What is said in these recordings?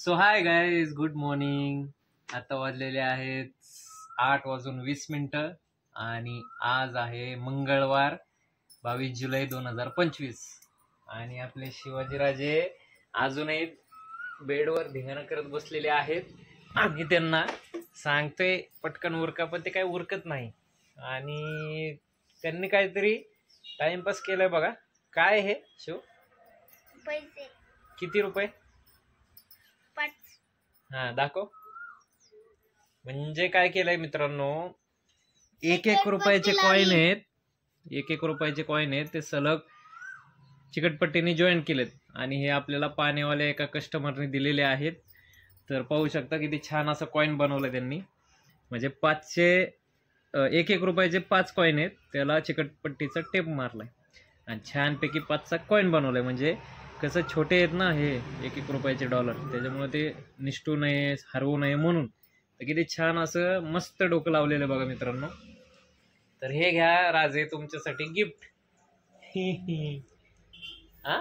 So hi guys, good morning. आता वाजलेले आहेत 8:20 आणि आज आहे मंगळवार 22 जुलै 2025 आणि आपले शिवाजीराजे अजूनही बेडवर धिंगाणा करत बसलेले आहेत आणि त्यांना सांगतोय पटकन उरका, पण ते काही उरकत नाही आणि त्यांनी काहीतरी टाइमपास केलाय बघा. काय हे शिव? पैसे. किती रुपये? 5. हा दाखव. म्हणजे काय केलंय मित्रांनो, एक रुपयाचे कॉइन आहेत, एक रुपयाचे कॉइन आहेत, ते सलग चिकटपट्टीने जॉईन केलेत आणि हे आपल्याला पाण्यावाल्या एका कस्टमरने दिलेले आहेत. तर पाहू शकता किती छान असं कॉइन बनवलं त्यांनी. म्हणजे 1 रुपयाचे 5 कॉइन आहेत, त्याला चिकटपट्टीचा टेप मारलाय आणि छानपैकी 5चा कॉइन बनवलाय. म्हणजे कसं छोटे आहेत ना हे 1 रुपयाचे डॉलर, त्याच्यामुळे ते निष्ठू नये, हरवू नये म्हणून. तर किती छान असं मस्त डोकं लावलेलं बघा मित्रांनो. तर हे घ्या राजे, तुमच्यासाठी गिफ्ट. हा,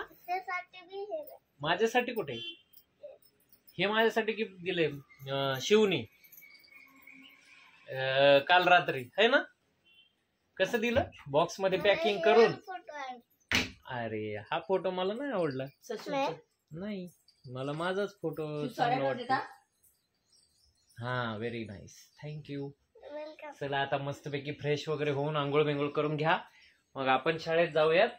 माझ्यासाठी कुठे? हे माझ्यासाठी गिफ्ट दिले शिवनी काल रात्री, है ना? कसं दिलं? बॉक्स मध्ये पॅकिंग करून. अरे हा फोटो मला नाही आवडला. नाही, मला माझाच फोटो चांगला वाटतो. हा, व्हेरी नाईस, थँक्यू. चला आता मस्तपैकी फ्रेश वगैरे होऊन आंघोळ बिंघोळ करून घ्या, मग आपण शाळेत जाऊयात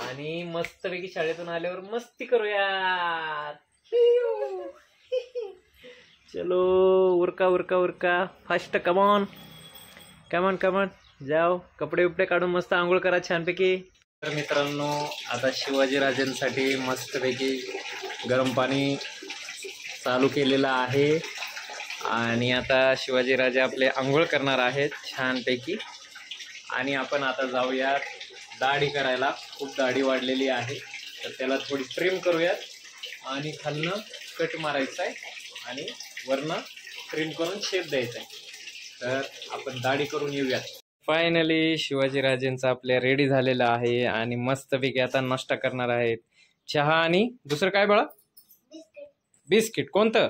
आणि मस्तपैकी शाळेतून आल्यावर मस्ती करूयात. चलो, उरका उरका उरका, फास्ट, कमॉन कमॉन कमॉन, जाओ. कपडे उपडे काढून मस्त आंघोळ करा छानपैकी. तर मित्रांनो, आता शिवाजीराजेंसाठी मस्तपैकी गरम पाणी चालू केलेलं आहे आणि आता शिवाजीराजे आपले आंघोळ करणार आहेत छानपैकी. आणि आपण आता जाऊयात दाढी करायला. खूप दाढी वाढलेली आहे, तर त्याला थोडी ट्रिम करूयात आणि खालनं कट मारायचं आहे आणि वरनं ट्रिम करून शेप द्यायचा आहे. तर आपण दाढी करून येऊयात. फायनली शिवाजीराजेंचा आपल्या रेडी झालेला आहे आणि मस्तपैकी आता नाश्ता करणार आहेत. चहा आणि दुसरं काय बाळा? बिस्किट. कोणतं?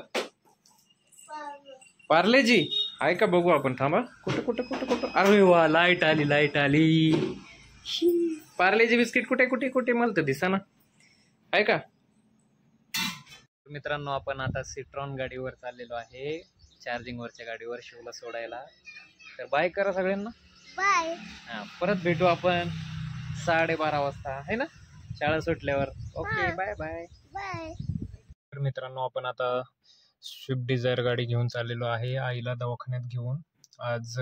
पार्लेजी आहे का? बघू आपण, थांबा. कुठं कुठं कुठं कुठं? अरे वा, लाईट आली, लाईट आली. पार्लेजी बिस्किट कुठे कुठे कुठे? मला तर दिसेना. आहे का? मित्रांनो, आपण आता सिट्रॉन गाडीवर चाललेलो आहे, चार्जिंग वरच्या गाडीवर शिवला सोडायला. तर बाय करा सगळ्यांना. बाय. हा, परत भेटू आपण 12:30 वाजता, है ना, शाळा सुटल्यावर. Okay, bye bye bye. तर मित्रांनो, आपण आता स्विफ्ट डिझायर गाडी घेऊन चाललेलो आहे आईला दवाखान्यात घेऊन. आज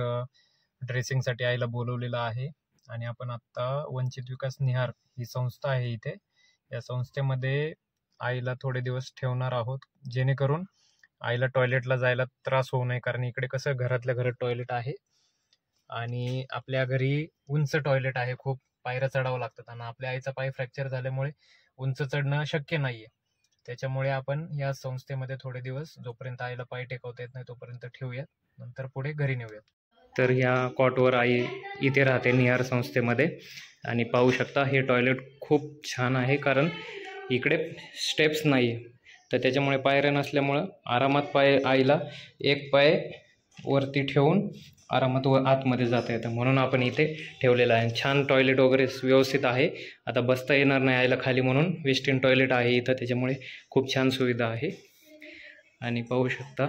ड्रेसिंगसाठी आईला बोलवलेलं आहे आणि आपण आता वंचित विकास निहार ही संस्था आहे इथे, या संस्थेमध्ये आईला थोडे दिवस ठेवणार आहोत, जेणेकरून आईला टॉयलेटला जायला त्रास होऊ नये. कारण इकडे कसं घरातल्या घरात टॉयलेट आहे आणि आपल्या घरी उंच टॉयलेट आहे, खूप पायऱ्या चढावं लागतात आणि आपल्या आईचा पाय फ्रॅक्चर झाल्यामुळे उंच चढणं शक्य नाहीये. त्याच्यामुळे आपण या संस्थेमध्ये थोडे दिवस, जोपर्यंत आईला पाय टेकवता येत नाही तोपर्यंत ठेवूयात, नंतर पुढे घरी नेऊयात. तर ह्या कॉटवर आई इथे राहते निहार संस्थेमध्ये आणि पाहू शकता हे टॉयलेट खूप छान आहे, कारण इकडे स्टेप्स नाही आहे, तर त्याच्यामुळे पायऱ्या नसल्यामुळं आरामात आईला एक पाय वरती ठेवून आरामात आतमध्ये जाता येतं, म्हणून आपण इथे ठेवलेलं आहे. छान टॉयलेट वगैरे व्यवस्थित आहे. आता बसता येणार नाही आईला खाली, म्हणून वेस्टर्न टॉयलेट आहे इथं, त्याच्यामुळे खूप छान सुविधा आहे. आणि पाहू शकता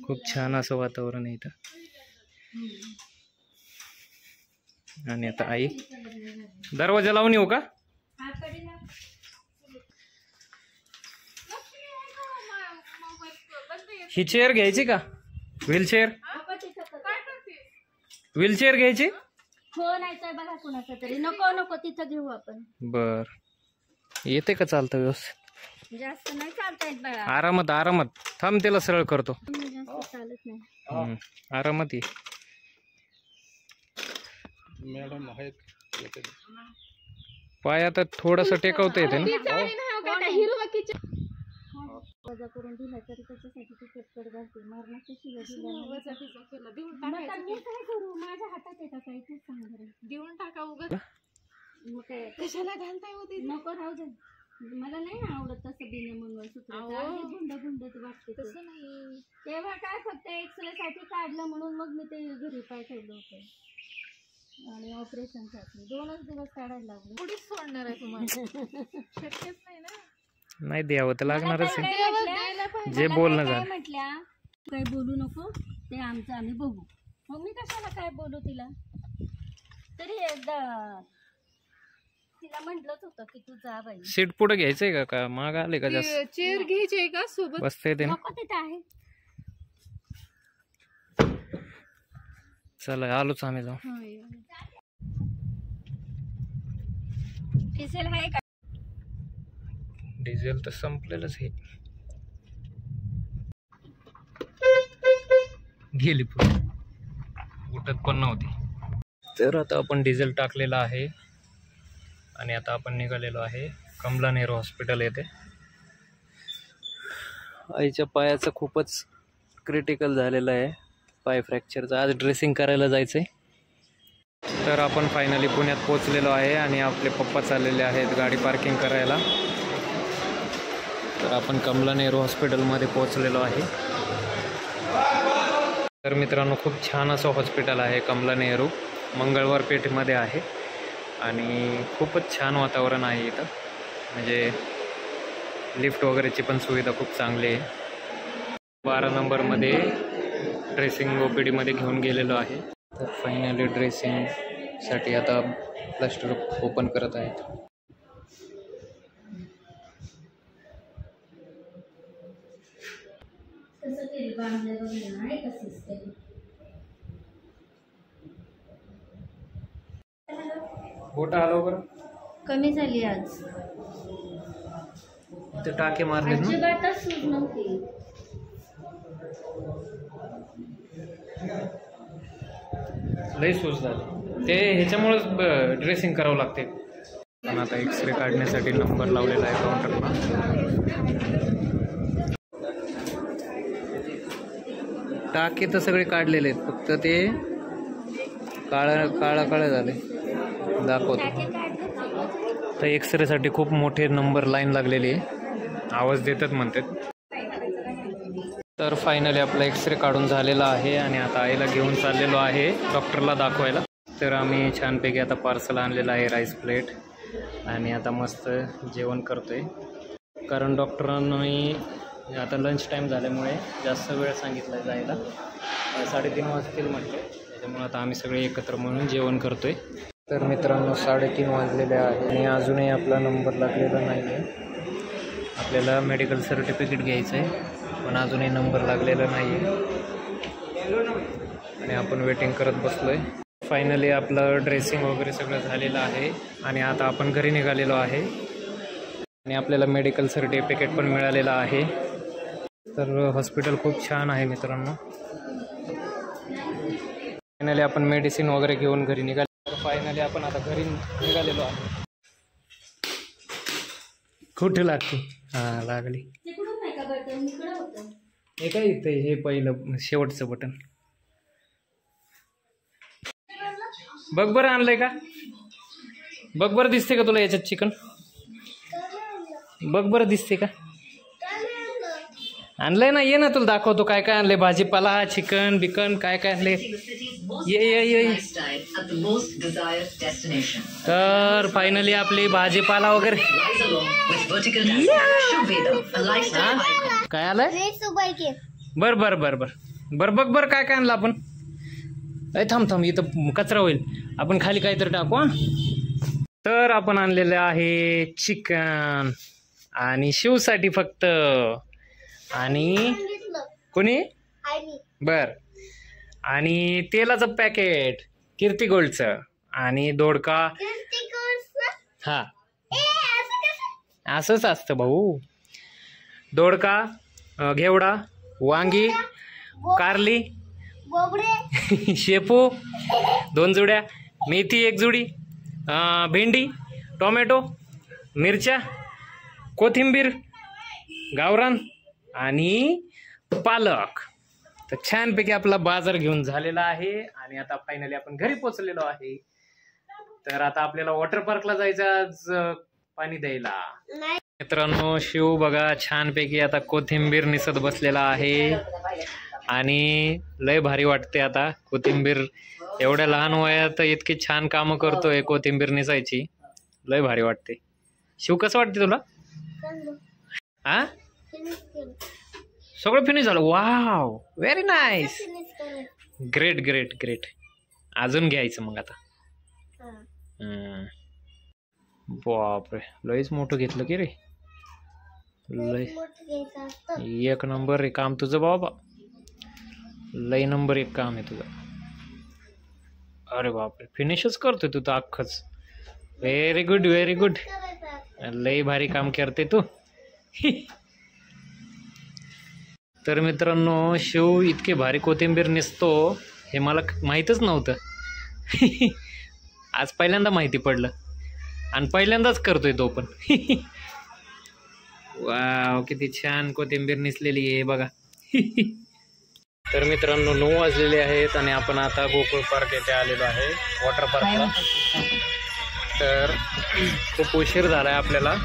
खूप छान असं वातावरण आहे इथं. आणि आता आई, दरवाजा लावून येऊ का? ही चेअर घ्यायची का? व्हीलचेअर? व्हीलचेअर घ्यायची? हो, नाही तर बघा कुणाचं तरी. नको नको, तिथं घेऊ आपण. बर, येते का चालतं व्यवस्थित? जास्त नाही चालता येत बघा. आरामात आरामात थांब, त्याला सरळ करतो. जास्त चालत नाही. आरामात ये. मॅडम आहेत, पाय आता थोडस टेकवता येते ना. वजा करून दिला तरी त्याच्यासाठी ती कटकट घालते. मारण्याची शिवाय काय करू? माझ्या हातात येतात काही, तूच सांग बरं. देऊन टाका उगाच. मग काय कशाला घालताय होती? नको, राहू दे. मला नाही ना आवडत तसं बिना मंगळसूत्र गुंडच वाटते तसं नाही. तेव्हा काय फक्त एक्सरेसाठी काढलं म्हणून मग मी ते घरी पाठवलं होतं आणि ऑपरेशनसाठी 2च दिवस काढायला लागले. पुढेच सोडणार आहे तुम्हाला शक्यच नाही ना. नाही द्यावं तर लागणारच आहे. जे बोलणं झालं म्हटल्या काय बोलू नको ते आमचं आम्ही बघू. मग मी कशाला काय बोलू तिला. तरी एकदा तिला म्हटलंच होतं की तू जा बाई. सीट पुढे घ्यायचंय का माग आले का जास्त चेअर घ्यायची का सोबत बसता येते ना. तिथे आहे. चला आलोच आम्ही जाऊ. डिझेल आहे का. डिझेल तर संपलेलंच आहे. गेली पुढे उठत पण नव्हती. तर आता आपण डिझेल टाकलेलं आहे आणि आता आपण निघालेलो आहे कमला नेहरू हॉस्पिटल येथे. आईच्या पायाचं खूपच क्रिटिकल झालेलं आहे. पाय फ्रॅक्चरचं. आज ड्रेसिंग करायला जायचं आहे. तर आपण फायनली पुण्यात पोचलेलो आहे आणि आपले पप्पा चाललेले आहेत गाडी पार्किंग करायला. तर आपण कमला नेहरू हॉस्पिटलमध्ये पोचलेलो आहे. तर मित्रांनो खूप छान असं हॉस्पिटल आहे कमला नेहरू. मंगळवार पेठेमध्ये आहे आणि खूपच छान वातावरण आहे इथं. म्हणजे लिफ्ट वगैरेची पण सुविधा खूप चांगली आहे. 12 नंबरमध्ये ड्रेसिंग OPDमध्ये घेऊन गेलेलो आहे. तर फायनली ड्रेसिंगसाठी आता प्लास्टर ओपन करत आहेत. बोट हलव बरं. कमी झाली आज. ते टाके मारले ना. अजिबातच सूज नव्हती. लई सूज झाली. ते ह्याच्यामुळेच ड्रेसिंग करावं लागते. पण आता एक्सरे काढण्यासाठी नंबर लावलेला आहे काउंटरला. टाके तर सगळे काढलेले आहेत फक्त ते काळं झाले दाखवतो. तर एक्सरेसाठी खूप मोठे नंबर लाईन लागलेली आहे. आवाज देतात म्हणतात. तर फायनली आपला एक्सरे काढून झालेला आहे आणि आता आईला घेऊन चाललेलो आहे डॉक्टरला दाखवायला. तर आम्ही छानपैकी आता पार्सल आणलेलं आहे राईस प्लेट आणि आता मस्त जेवण करतोय. कारण डॉक्टरांनी आता लंच टाईम झाल्यामुळे जास्त वेळ सांगितला जायला. 3:30 वाजतील म्हटले. त्याच्यामुळे आता आम्ही सगळे एकत्र म्हणून जेवण करतोय. तर मित्रांनो 3:30 वाजलेले आहे आणि अजूनही आपला नंबर लागलेला नाही आहे. आपल्याला मेडिकल सर्टिफिकेट घ्यायचं आहे पण अजूनही नंबर लागलेला नाही आहे आणि आपण वेटिंग करत बसलो आहे. फायनली आपलं ड्रेसिंग वगैरे सगळं झालेलं आहे आणि आता आपण घरी निघालेलो आहे आणि आपल्याला मेडिकल सर्टिफिकेट पण मिळालेलं आहे. तर हॉस्पिटल खूप छान आहे मित्रांनो. फायनली आपण मेडिसिन वगैरे घेऊन घरी निघाले. फायनली आपण आता घरी निघालेलो आहे. कुठे लागते. हां लागली. हे काय इथे हे पहिलं शेवटचं बटन. बघ बरं आणलंय का. बघ बरं दिसते का तुला याच्यात चिकन. बघ बरं दिसते का. आणलंय ना. ये ना तुला दाखवतो काय काय आणले. भाजीपाला चिकन बिकन काय काय आणले. ये. तर फायनली आपली भाजीपाला वगैरे काय आलंय. बर बर बर बर बर बघ बर काय काय आणलं आपण. थांब इथं कचरा होईल. आपण खाली काहीतरी टाकू. तर आपण आणलेलं आहे चिकन आणि शिवसाठी फक्त. आणि कोणी बर आणि तेलाचं पॅकेट कीर्ती गोल्डचं आणि दोडका. हा असंच असतं भाऊ. दोडका घेवडा वांगी कारली शेपू 2 जुड्या मेथी 1 जुडी भेंडी टोमॅटो मिरच्या कोथिंबीर गावरान आणि पालक. तर छानपैकी आपला बाजार घेऊन झालेला आहे आणि आता फायनली आपण घरी पोहोचलेलो आहे. तर आता आपल्याला वॉटर पार्कला जायचं आज पाणी द्यायला. मित्रांनो शिव बघा छानपैकी आता कोथिंबीर निसत बसलेला आहे आणि लय भारी वाटते आता कोथिंबीर एवढ्या लहान वयात इतकी छान कामं करतोय कोथिंबीर निसायची लय भारी वाटते. शिव कसं वाटते तुला? हा सगळं फिनिश झालं. Wow very nice great great great. अजून घ्यायचं मग आता. बापरे लयच मोठं घेतलं की रे. लय एक नंबर आहे काम तुझं बाबा. लय नंबर एक काम आहे तुझं. अरे बापरे फिनिशच करतोय तू तर अख्खच. Very good very good. लय भारी काम करते तू. तर मित्रांनो शिव इतके भारी कोथिंबीर निसतो हे मला माहीतच नव्हतं. आज पहिल्यांदा माहिती पडलं आणि पहिल्यांदाच करतोय तो पण. वाव किती छान कोथिंबीर निसलेली आहे बघा. तर मित्रांनो 9 वाजलेले आहेत आणि आपण आता गोकुळ पार्क येथे आलेलो आहे वॉटर पार्कला. तर खूप उशीर झाला आहे आपल्याला.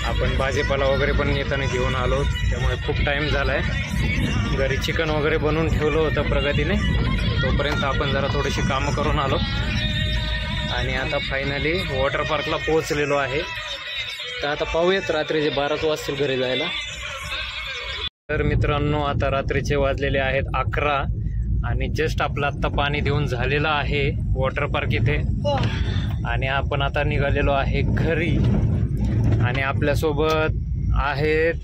आपण भाजीपाला वगैरे पण येताना घेऊन आलो त्यामुळे खूप टाईम झाला आहे. घरी चिकन वगैरे बनवून ठेवलं होतं प्रगतीने. तोपर्यंत आपण जरा थोडीशी कामं करून आलो आणि आता फायनली वॉटर पार्कला पोहोचलेलो आहे. तर आता पाहूयात रात्रीचे 12 वाजतील घरी जायला. तर मित्रांनो आता रात्रीचे वाजलेले आहेत 11 आणि जस्ट आपलं आत्ता पाणी देऊन झालेलं आहे वॉटर पार्क इथे. आणि आपण आता निघालेलो आहे घरी आणि आपल्यासोबत आहेत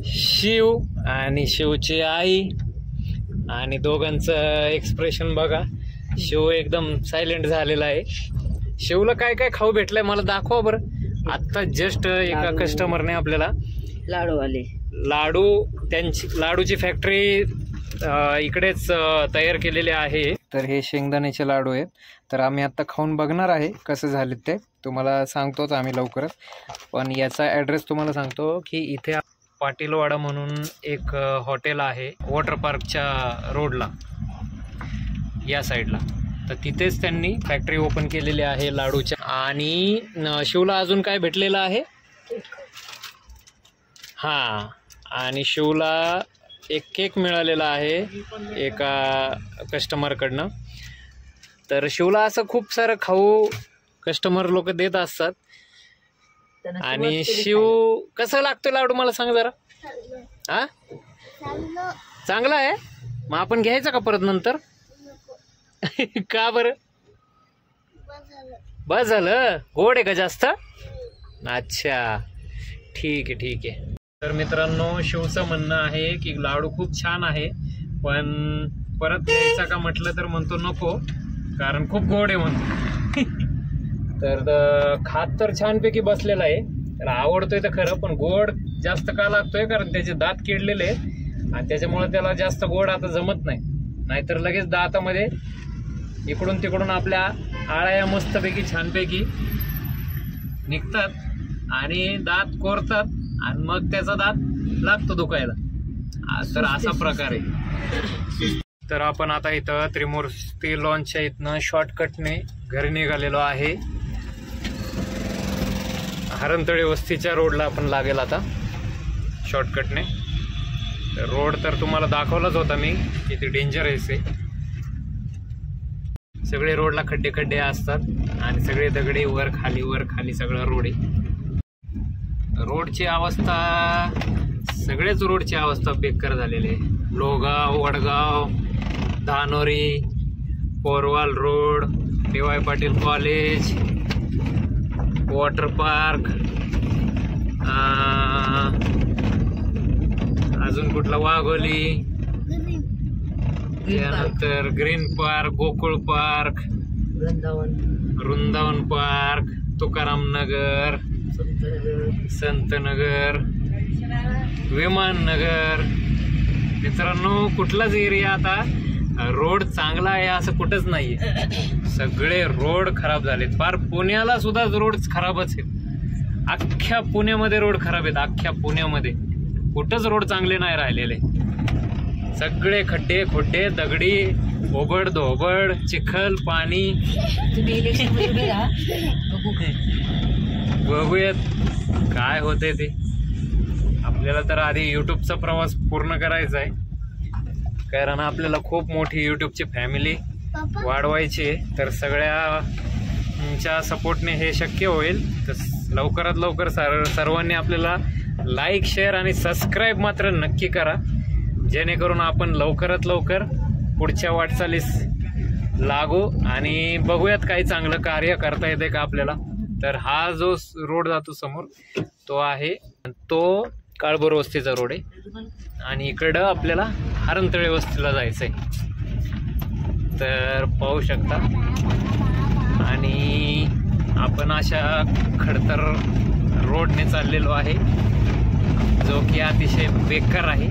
शिव आणि शिवची आई. आणि दोघांचं एक्सप्रेशन बघा. शिव एकदम सायलेंट झालेला आहे. शिवला काय काय खाऊ भेटलंय मला दाखवा बरं. आत्ता जस्ट एका कस्टमरने आपल्याला लाडू त्यांची लाडूची फॅक्टरी इकडेच तयार केलेले आहे. तर हे शेंगदाण्याचे लाडू आहेत. तर आम्ही आत्ता खाऊन बघणार आहे कसं झाले ते तुम्हाला सांगतोच आम्ही लवकरच. पण याचा ॲड्रेस तुम्हाला सांगतो की इथे पाटीलवाडा म्हणून एक हॉटेल आहे वॉटर पार्कच्या रोडला या साईडला. तर तिथेच त्यांनी फॅक्टरी ओपन केलेली आहे लाडूच्या. आणि शिवला अजून काय भेटलेलं आहे? हां आणि शिवला एक केक मिळालेला आहे एका कस्टमरकडनं. तर शिवला असं खूप सारं खाऊ कस्टमर लोक देत असतात. आणि शिव कसं लागतो लाडू मला सांग जरा. हा चांगला आहे मग आपण घ्यायचा का परत नंतर? का बरं? बस झालं. गोड आहे का जास्त? अच्छा ठीक आहे ठीक आहे. तर मित्रांनो शिवचं म्हणणं आहे की लाडू खूप छान आहे पण परत घ्यायचा का म्हटलं तर म्हणतो नको कारण खूप गोड आहे म्हणतो. तर खात तर छानपैकी बसलेला आहे. त्याला आवडतोय तर खरं पण गोड जास्त का लागतोय कारण त्याचे दात किडलेले आहेत आणि त्याच्यामुळे त्याला जास्त गोड आता जमत नाही. नाहीतर लगेच दातामध्ये इकडून तिकडून आपल्या आळ्या मस्तपैकी छानपैकी निघतात आणि दात कोरतात आणि मग त्याचा दात लागतो दुखायला. तर असा प्रकार आहे. तर आपण आता इथं त्रिमूर्ती लॉन्चच्या इथनं शॉर्टकटने घरी निघालेलो आहे. हरणतळी वस्तीच्या रोडला आपण लागेल आता शॉर्टकटने. रोड तर तुम्हाला दाखवलाच होता मी किती डेंजरस आहे. सगळे रोडला खड्डे खड्डे असतात आणि सगळे दगडे वर खाली सगळं रोड आहे. रोडची अवस्था सगळेच रोडची अवस्था बेकार झालेली आहे. Lohgaon Wadgaon Dhanori Porwal road DY. Patil college water park अजून कुठला वाघोली त्यानंतर green park Gokul park Vrindavan park Tukaram Nagar Santnagar Vimannagar. मित्रांनो कुठलाच एरिया आता रोड चांगला आहे असं कुठंच नाहीये. सगळे रोड खराब झालेत. फार पुण्याला सुद्धा रोड खराबच आहेत. अख्ख्या पुण्यामध्ये रोड खराब आहेत. अख्ख्या पुण्यामध्ये कुठंच रोड चांगले नाही राहिलेले. सगळे खड्डे खोड्डे दगडी ओबड धोबड चिखल पाणी. बघूयात काय होते ते. आपल्याला तर आधी यूट्यूबचा प्रवास पूर्ण करायचा आहे, कारण आपल्याला खूप मोठी यूट्यूबची फॅमिली वाढवायची आहे. तर सगळ्यांच्या सपोर्टने हे शक्य होईल. तर लवकरात लवकर सर्वांनी आपल्याला लाईक, शेअर आणि सबस्क्राईब मात्र नक्की करा, जेणेकरून आपण लवकरात लवकर पुढच्या वाटचालीस लागू आणि बघूयात काही चांगलं कार्य करता येते का आपल्याला. तर हा जो रोड जातो समोर तो आहे, तो काळभोर वस्तीचा रोड आहे आणि इकडं आपल्याला हरणतळे वस्तीला जायचं आहे. तर पाहू शकता. आणि आपण अशा खडतर रोडने चाललेलो आहे, जो की अतिशय बेकार आहे.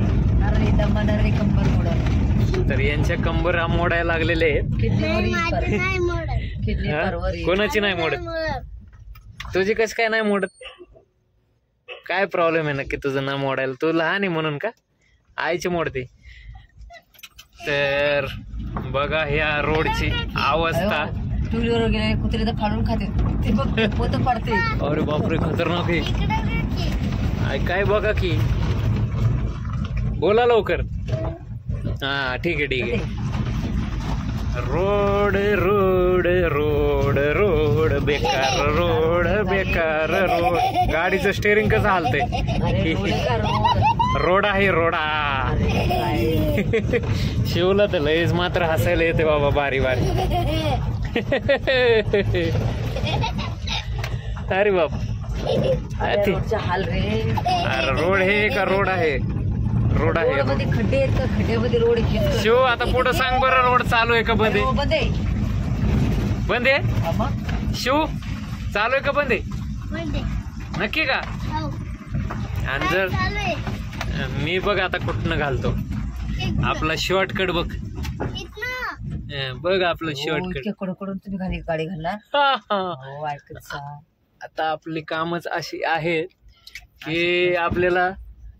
तर यांच्या कंबर मोडायला लागलेले आहेत. कोणाची नाही मोडत? तुझी कशी काय नाही मोडत? काय प्रॉब्लेम आहे नक्की तुझं ना मोडायला? तू लहान आहे म्हणून का? आईची मोडते. तर बघा ह्या रोडची अवस्था. टू व्हीलर गेले कुत्रे तर फाडून खाते ते, बघ पोत पडते. अरे बापरे, खतरनाक आहे. काय बघा की, बोला लवकर. हा ठीक आहे ठीक आहे. रोड रोड रोड रोड बेकार रोड बेकार रोड. गाडीचं स्टेअरिंग कसं हालतंय. रोड आहे रोडा. शिवला तर लयच मात्र हसायला येते बाबा बारी बारी. अरे बाप, हाल रे. अरे रोड हे का रोड आहे? रोड आहे. खड्डे आहेत का? खड्ड्यामध्ये रोड शिव आता पुढं सांग बरं, रोड चालू आहे का बंद आहे? बंद आहे. बंद आहे शिव? चालू आहे का बंद आहे? नक्की का? आणि जर मी बघ आता कुठनं घालतो आपला शॉर्टकट. बघ बघ आपलं शॉर्टकट. कडकडून तुम्ही खाली गाडी घालणार. आता आपली कामच अशी आहेत की आपल्याला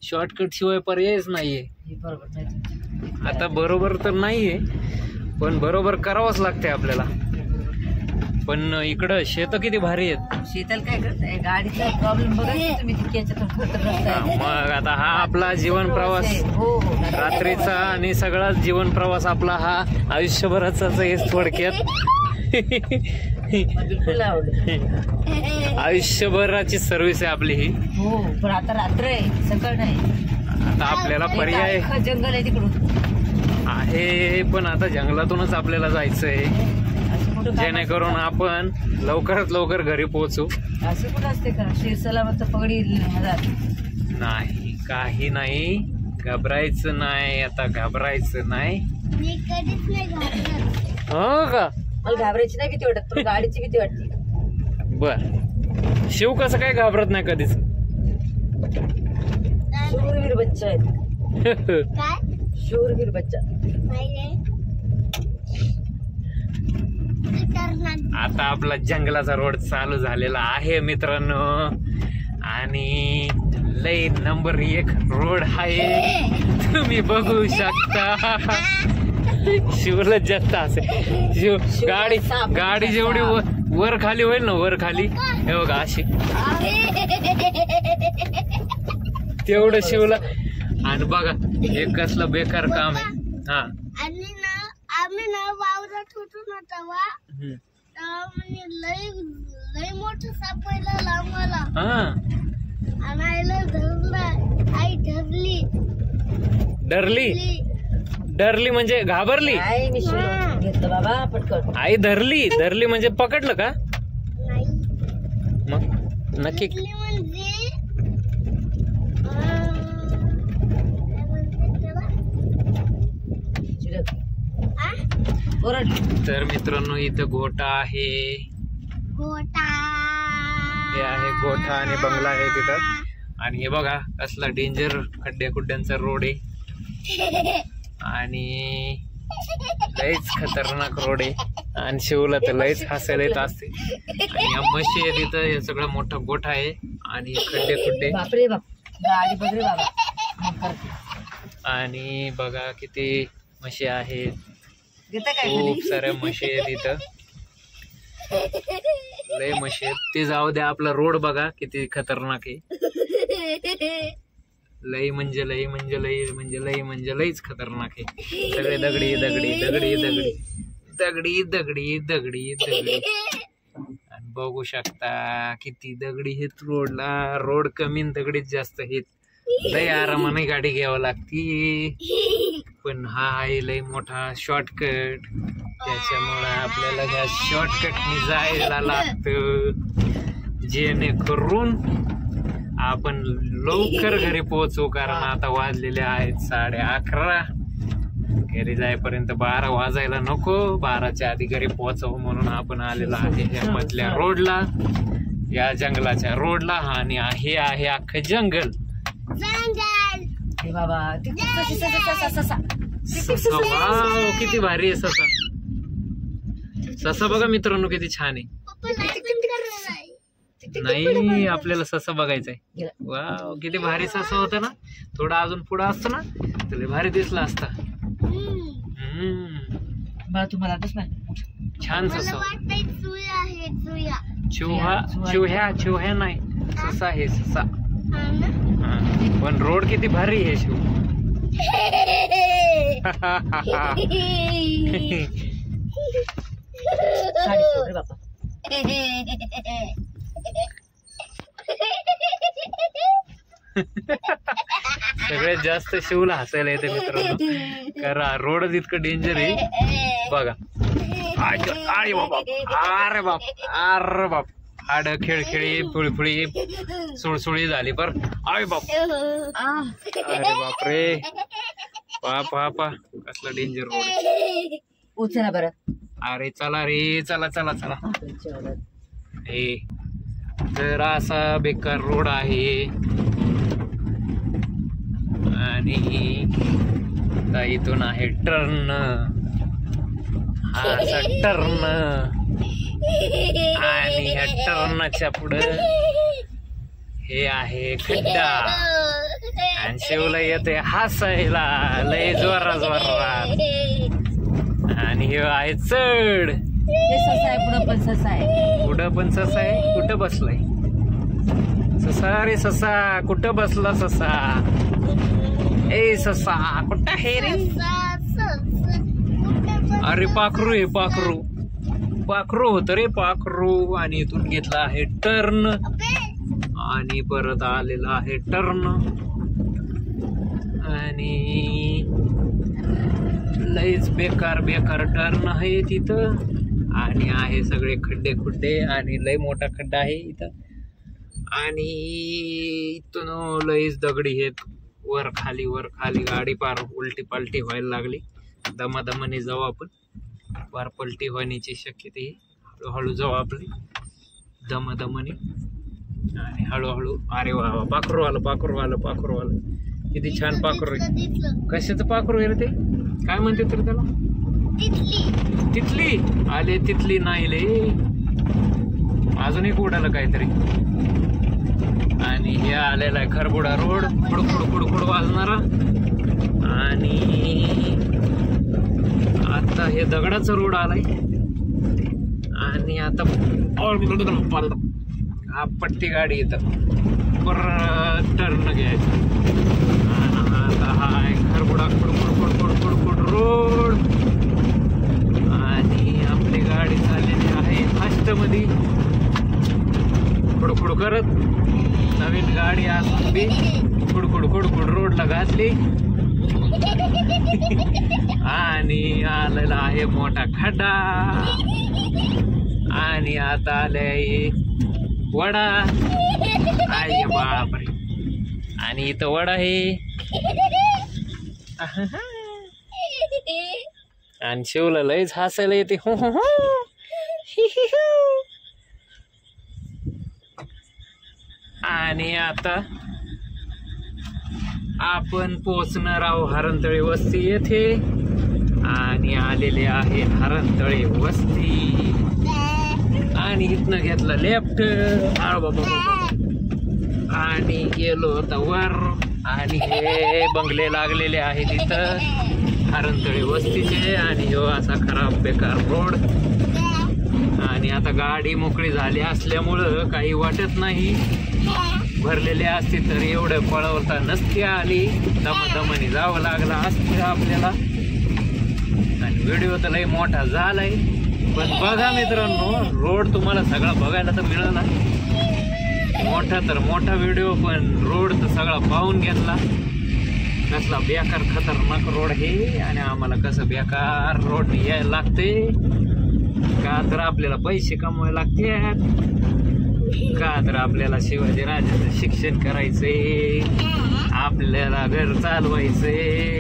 शॉर्टकट शिवाय पर्यायच नाहीये. आता बरोबर तर नाहीये, पण बरोबर करावंच लागते आपल्याला. पण इकडं शेत किती भारी आहेत. शेताला काय करताय? गाडीचा प्रॉब्लेम बघा तुम्ही. मग आता हा आपला जीवन प्रवास रात्रीचा आणि सगळा जीवन प्रवास आपला हा आयुष्यभराचाच आहे थोडक्यात. बिलकुल आवडलं. आयुष्यभराची सर्व्हिस आहे आपली ही. हो, पण आता रात्र आहे, सकाळ नाही. आता आपल्याला पर्याय जंगल आहे तिकडून आहे, पण आता जंगलातूनच आपल्याला जायचंय, जेणेकरून आपण लवकरात लवकर घरी पोहोचू. असे कुठं असते का? शिरसलामत पगडी नाही, काही नाही. घाबरायचं नाही, आता घाबरायचं नाही. हो का? मला घाबरायची नाही भीती वाटत, पण गाडीची भीती वाटते. बर, शिव कसं काय घाबरत नाही कधीच? शूरवीर बच्चा आहे. शूरवीर बच्चा. आता आपला जंगलाचा रोड चालू झालेला आहे मित्रांनो, आणि लय नंबर 1 रोड आहे, तुम्ही बघू शकता. शिवला जास्त असे शिव गाडी जेवढी वर खाली होईल ना, वर खाली हे बघा अशी, तेवढं शिवला. आणि बघा हे कसलं बेकार काम आहे. हा, आम्ही ना वावरात होतो ना तेव्हा लय मोठं सापडलं आम्हाला. आणि आईला धरलं. आई डरली म्हणजे घाबरली. मी घेतलं बाबा पटकन. आई धरली म्हणजे पकडलं का? नाही, मग नक्की म्हणजे तर मित्रांनो इथं गोठा आहे. हे आहे गोठा आणि बंगला आहे तिथं. आणि हे बघा कसला डेंजर खड्ड्यांचा रोड आहे, आणि लयच खतरनाक रोड आहे. आणि शिवला तर लयच हसायला येत असते. आणि या म्हशी आहे तिथं, हे सगळं मोठा गोठा आहे आणि खड्डे. बापरे बाप, गाडी बघ रे बाबा. आणि बघा किती म्हशी आहेत, घेता काय खूप साऱ्या म्हशी आहेत इथं. लय म्हशी आहेत. ते जाऊ द्या, आपला रोड बघा किती खतरनाक आहे. लय म्हणजे लय म्हणजे लय म्हणजे लय म्हणजे लयच खतरनाक आहे. सगळे दगडी दगडी दगडी दगडी दगडी दगडी दगडी दगडी. आणि बघू शकता किती दगडी आहेत रोडला. रोड कमी आणि दगडीत जास्त आहेत. लय आरामाने गाडी घ्यावं लागती. पण हा आहे लय मोठा शॉर्टकट, त्याच्यामुळे आपल्याला ह्या शॉर्टकटने जायला लागतं, जेणेकरून आपण लवकर घरी पोहोचू. कारण आता वाजलेले आहेत 11:30. घरी जाईपर्यंत 12 वाजायला नको. 12च्या आधी घरी पोहोचव म्हणून आपण आलेलो आहे ह्या मधल्या रोडला, या जंगलाच्या रोडला. आणि हे आहे अख्खं जंगल. बाबा वाव, किती भारी आहे ससा. ससा बघा मित्रांनो किती छान आहे. नाही, आपल्याला ससा बघायचा आहे. वाव, किती भारी ससा होता ना. थोडा अजून पुढं असतो ना तर भारी दिसला असता. तुम्हाला छान ससा. चिवह्या नाही, ससा आहे ससा. पण रोड किती भारी आहे शिव. सगळ्यात जास्त शिवला हसायला येते मित्रांनो, कारण रोड इतकं डेंजर आहे बघा. अरे बाबा, अरे बाप, अरे बाप, हाड खेळखेळी फुळफुळी सुळसुळी झाली पर. अरे बाप, अरे बाप रे, पा कसला डेंजर रोड. उचला बरं. अरे चला रे, चला चला चला. हे तर असा बेकार रोड आहे. आणि इथून आहे टर्न, हा असा टर्न. आणि ह्या टर्नच्या पुढे हे आहे खड्डा. आणि शिवला येते हसायला लय जोरा जोरात. आणि हे आहे चढ. ससा आहे, पुढं पण ससा आहे. पुढं पण ससा आहे. कुठं बसलाय ससा? रे ससा, कुठं बसला ससा? ए ससा, कुठं हे रे? अरे पाखरू आहे, पाखरू. पाखरू होत रे, पाखरू. आणि इथून घेतला आहे टर्न आणि परत आलेला आहे टर्न. आणि लयच बेकार बेकार टर्न आहे तिथं. आणि आहे सगळे खड्डे खुड्डे. आणि लय मोठा खड्डा आहे इथं. आणि इथून लयच दगडी आहेत. वर खाली गाडी पार उलटी पालटी व्हायला लागली. दमादमाने जाऊ आपण. पार पलटी होण्याची शक्यता आहे. हळूहळू जाऊ आपली दमादमाने आणि हळूहळू. अरे वा, पाखरू आलं, पाखरू आलं, पाखरू आलं. किती छान पाखरू आहे. कशाचं पाखरू आहे रे ते? काय म्हणते तर त्याला? तिथली. आले तिथली नाही ले. अजून एक उडालं काहीतरी. आणि हे आलेला आहे खरबुडा रोड. खुडखुड वाजणारा. आणि आता हे दगडाचा रोड आलाय. आणि आता हा पट्टी गाडी येतात. परत टर्न घ्यायचं. आता हा आहे खरबुडा खुडखुड रोड. आणि आपली गाडी चाललेली आहे फास्ट मध्ये खुडखुड करत. नवीन गाडी असली खुडखुड रोडला घातली. आणि आलेला आहे मोठा खड्डा. आणि आता आले वडा. आय बापरे. आणि इथं वडा आहे. आणि शिवला लयच हसायला येते. हो हो हो. आणि आता आपण पोचणार आहोत हरणतळे वस्ती येथे. आणि आलेले आहे हरणतळे वस्ती. आणि इथनं घेतलं लेफ्ट. आणि गेलो होता वर. आणि हे बंगले लागलेले आहेत इथं हरणतळे वस्तीचे. आणि हो असा खराब बेकार रोड. आणि आता गाडी मोकळी झाली असल्यामुळं काही वाटत नाही. भरलेले असते तर एवढं पळवता नसती आली, दमदमाने जावं लागलं असतं आपल्याला. आणि व्हिडिओ तर लई मोठा झालाय, पण बघा मित्रांनो, रोड तुम्हाला सगळा बघायला तर मिळाला. मोठा तर मोठा व्हिडिओ, पण रोड तर सगळा पाहून घेतला. कसला बेकार खतरनाक रोड हे, आणि आम्हाला कसं बेकार रोड यायला लागते. का तर आपल्याला पैसे कमवायला लागतात, का तर आपल्याला शिवाजी राजाचं शिक्षण करायचंय, आपल्याला घर चालवायचंय,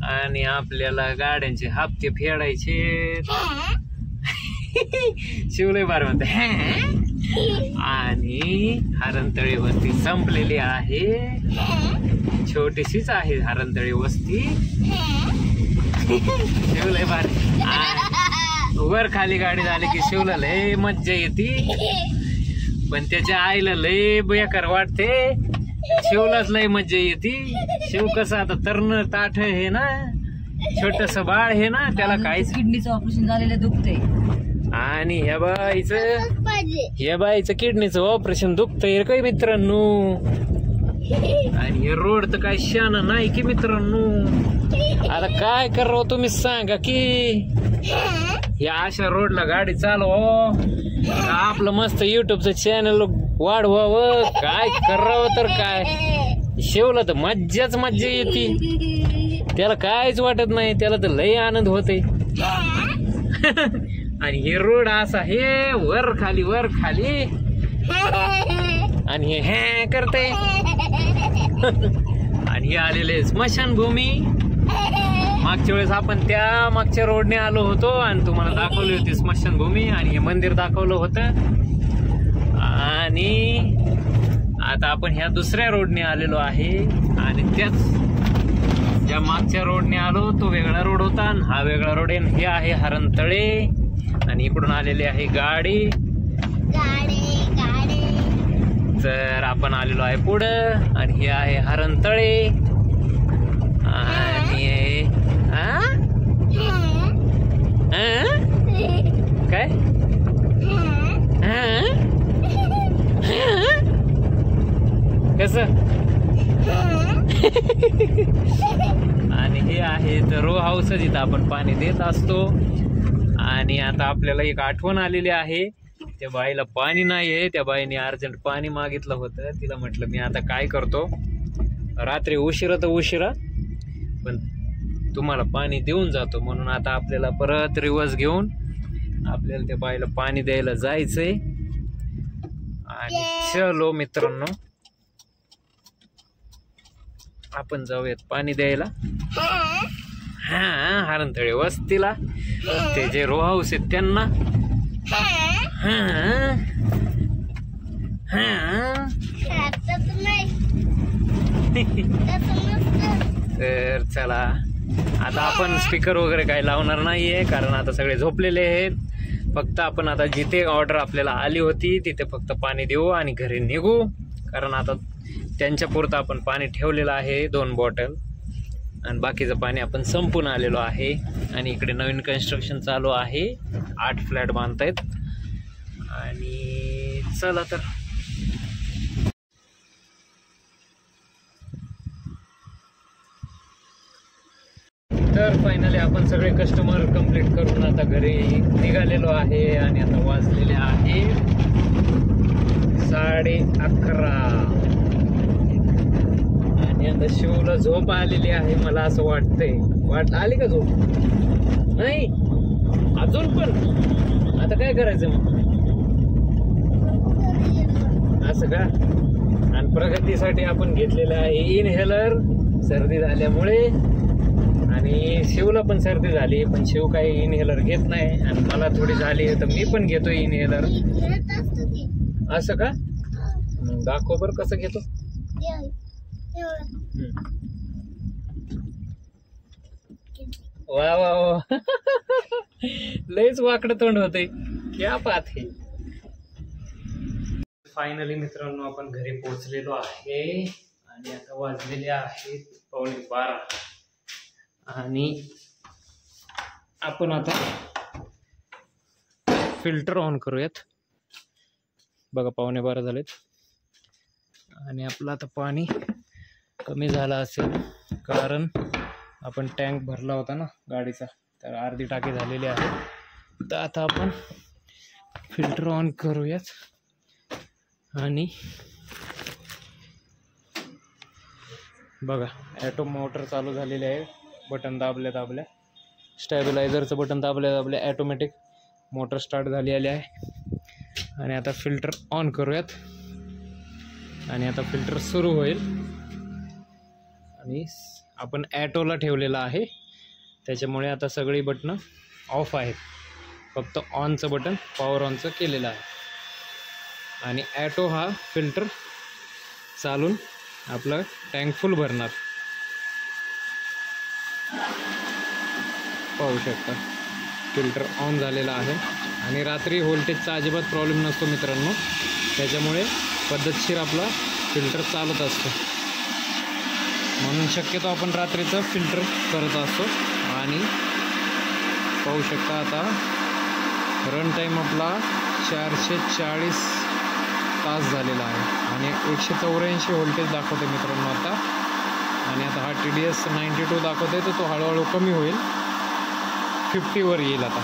आणि आपल्याला गाड्यांचे हप्ते फेडायचे. शिवलय बार म्हणते. आणि हरणतळी वस्ती संपलेली आहे. छोटीशीच आहे हरणतळी वस्ती. शिवलय बार. वर खाली गाडी झाली की शिवला लय मज्जा येते, पण त्याच्या आईला लय बेकार वाटते. शिवलाच लय मज्जा येते. शिव कसं आता तरण ताठ हे ना, छोटस बाळ हे ना, त्याला काहीच किडनीचं ऑपरेशन झालेलं दुखतंय. आणि ह्या बाईचं किडनीचं ऑपरेशन दुखतंय काय मित्रांनो. आणि हे रोड तर काय शाना नाही की मित्रांनो. आता काय करावं तुम्ही सांगा की. या अशा रोडला गाडी चालवा, आपलं मस्त युट्यूबचं चॅनल वाढवावं, काय करावं तर काय. शिवला तर मज्जाच मज्जा येते, त्याला काहीच वाटत नाही, त्याला तर लय आनंद होते. आणि हे रोड असा हे वर खाली आणि हे करते. आणि हे आलेले स्मशानभूमी. मागच्या वेळेस आपण त्या मागच्या रोडने आलो होतो आणि तुम्हाला दाखवली होती स्मशानभूमी, आणि हे मंदिर दाखवलं होतं. आणि आता आपण ह्या दुसऱ्या रोडने आलेलो आहे, आणि त्याच ज्या मागच्या रोडने आलो तो वेगळा रोड होता, आणि हा वेगळा रोड आहे. हे आहे हरणतळे, आणि इकडून आलेली आहे गाडी. तर आपण आलेलो आहे पुढं, आणि हे आहे हरणतळे. आणि काय कस. आणि हे आहे तर रो हाऊस, जिथं आपण पाणी देत असतो. आणि आता आपल्याला एक आठवण आलेली आहे. त्या बाईला पाणी नाही आहे, त्या बाईने अर्जंट पाणी मागितलं होतं. तिला म्हटलं मी आता काय करतो, रात्री उशिरा तर उशिरा पण तुम्हाला पाणी देऊन जातो. म्हणून आता आपल्याला परत रिवर्स घेऊन आपल्याला त्या बाईला पाणी द्यायला जायचंय. आणि चलो मित्रांनो, आपण जाऊयात पाणी द्यायला. हा, हरणतळे वस्तीला, ते जे रो हाऊस आहेत त्यांना. तर चला, आता आपण स्पीकर वगैरे काही लावणार नाहीये, कारण आता सगळे झोपलेले आहेत. फक्त आपण आता जिथे ऑर्डर आपल्याला आली होती तिथे फक्त पाणी देऊ आणि घरी निघू. कारण आता त्यांच्या पुरतं आपण पाणी ठेवलेलं आहे 2 बॉटल, आणि बाकीचं पाणी आपण संपून आलेलो आहे. आणि इकडे नवीन कन्स्ट्रक्शन चालू आहे, 8 फ्लॅट बांधतायत. आणि चला तर फायनली आपण सगळे कस्टमर कंप्लीट करून आता घरी निघालेलो आहे. आणि आता वाजलेले आहे 11:30. आणि आता शिवला झोप आलेली आहे, मला असं वाटतंय. आली का झोप? नाही अजून पण. आता काय करायचं मग, असं का? आणि प्रगतीसाठी आपण घेतलेलं आहे इनहेलर, सर्दी झाल्यामुळे. आणि शिवला पण सर्दी झाली, पण शिव काही इनहेलर घेत नाही, आणि मला थोडी झाली तर मी पण घेतो इनहेलर. असं का? दाखव बरं कसं घेतो. वा वा वा, लयच वाकडं तोंड होतंय. क्या बात है. फायनली मित्रांनो आपण घरी पोहोचलेलो आहे, आणि आता वाजलेले आहेत 12:15. आणि आपण आता फिल्टर ऑन करूयात. बघा 11:15 झालेत आणि आपलं आता पाणी कमी झालं असेल कारण आपण टँक भरला होता ना गाडीचा, तर अर्धी टाकी झालेली आहे. तर आता आपण फिल्टर ऑन करूयात आणि बघा ॲटो मोटर चालू झालेली आहे. बटन दाबल्या स्टॅबिलायझरचं बटन दाबल्या ॲटोमॅटिक मोटर स्टार्ट झालेली आहे. आणि आता फिल्टर ऑन करूयात आणि आता फिल्टर सुरू होईल. आणि आपण ॲटोला ठेवलेला आहे त्याच्यामुळे आता सगळी बटणं ऑफ आहेत, फक्त ऑनचं बटन पॉवर ऑनचं केलेलं आहे. आणि ॲटो हा फिल्टर चालून आपलं टँक फुल भरणार. पाहू शकता फिल्टर ऑन झालेला आहे. आणि रात्री व्होल्टेजचा अजिबात प्रॉब्लेम नसतो मित्रांनो, त्याच्यामुळे पद्धतशीर आपला फिल्टर चालत असतो. म्हणून शक्यतो आपण रात्रीचं फिल्टर करत असतो. आणि पाहू शकता आता रन टाईम आपला 440 तास झालेला आहे आणि 184 व्होल्टेज दाखवते मित्रांनो आता. आणि आता हा TDS 92 दाखवते, तर तो हळूहळू कमी होईल, 50वर येईल आता.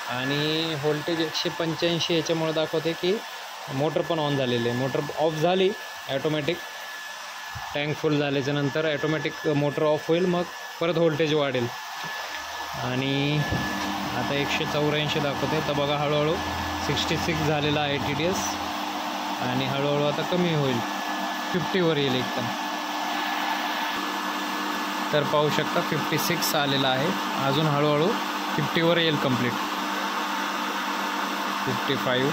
आणि व्होल्टेज 185 याच्यामुळे दाखवते की मोटर पण ऑन झालेली आहे. मोटर ऑफ झाली ॲटोमॅटिक, टँक फुल झाल्याच्या नंतर ॲटोमॅटिक मोटर ऑफ होईल, मग परत व्होल्टेज वाढेल. आणि आता 184 दाखवते. तर बघा हळूहळू 66 झालेला आहे TDS आणि हळूहळू आता कमी होईल, 50वर येईल एकदम. तर पाहू शकता 56 आलेला आहे, अजून हळूहळू 50वर येईल कंप्लीट. 55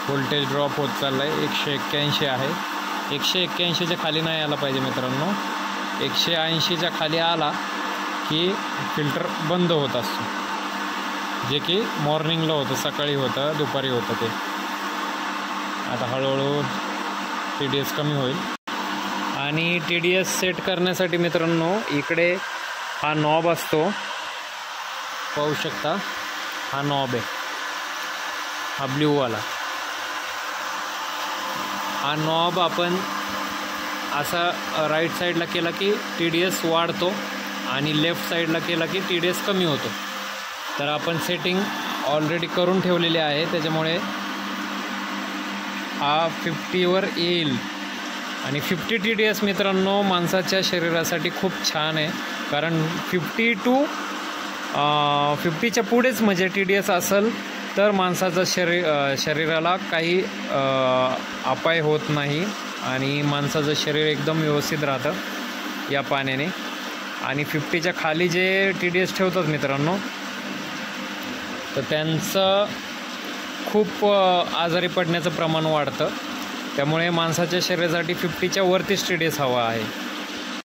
व्होल्टेज ड्रॉप होत चालला आहे, 181 आहे. 181च्या खाली नाही आला पाहिजे मित्रांनो. 180च्या खाली आला की फिल्टर बंद होत असतो, जे की मॉर्निंगला होतं, सकाळी होतं, दुपारी होतं ते. आता हळूहळू TDS कमी होईल. आणि TDS सेट करण्यासाठी मित्रांनो इकडे हा नॉब असतो, पाहू शकता हा नॉब आहे, हा ब्ल्यूवाला. हा नॉब आपण असा राईट साईडला केला की TDS वाढतो आणि लेफ्ट साईडला केला की TDS कमी होतो. तर आपण सेटिंग ऑलरेडी करून ठेवलेली आहे, त्याच्यामुळे हा 50वर येईल. आणि 50 TDS मित्रांनो माणसाच्या शरीरासाठी खूप छान आहे, कारण 50च्या पुढेच म्हणजे TDS असेल तर माणसाचं शरीराला काही अपाय होत नाही आणि माणसाचं शरीर एकदम व्यवस्थित राहतं या पाण्याने. आणि 50च्या खाली जे TDS ठेवतात मित्रांनो, तर त्यांचं खूप आजारी पडण्याचं प्रमाण वाढतं. त्यामुळे माणसाच्या शरीरासाठी 50च्या वरतीच TDS हवा आहे.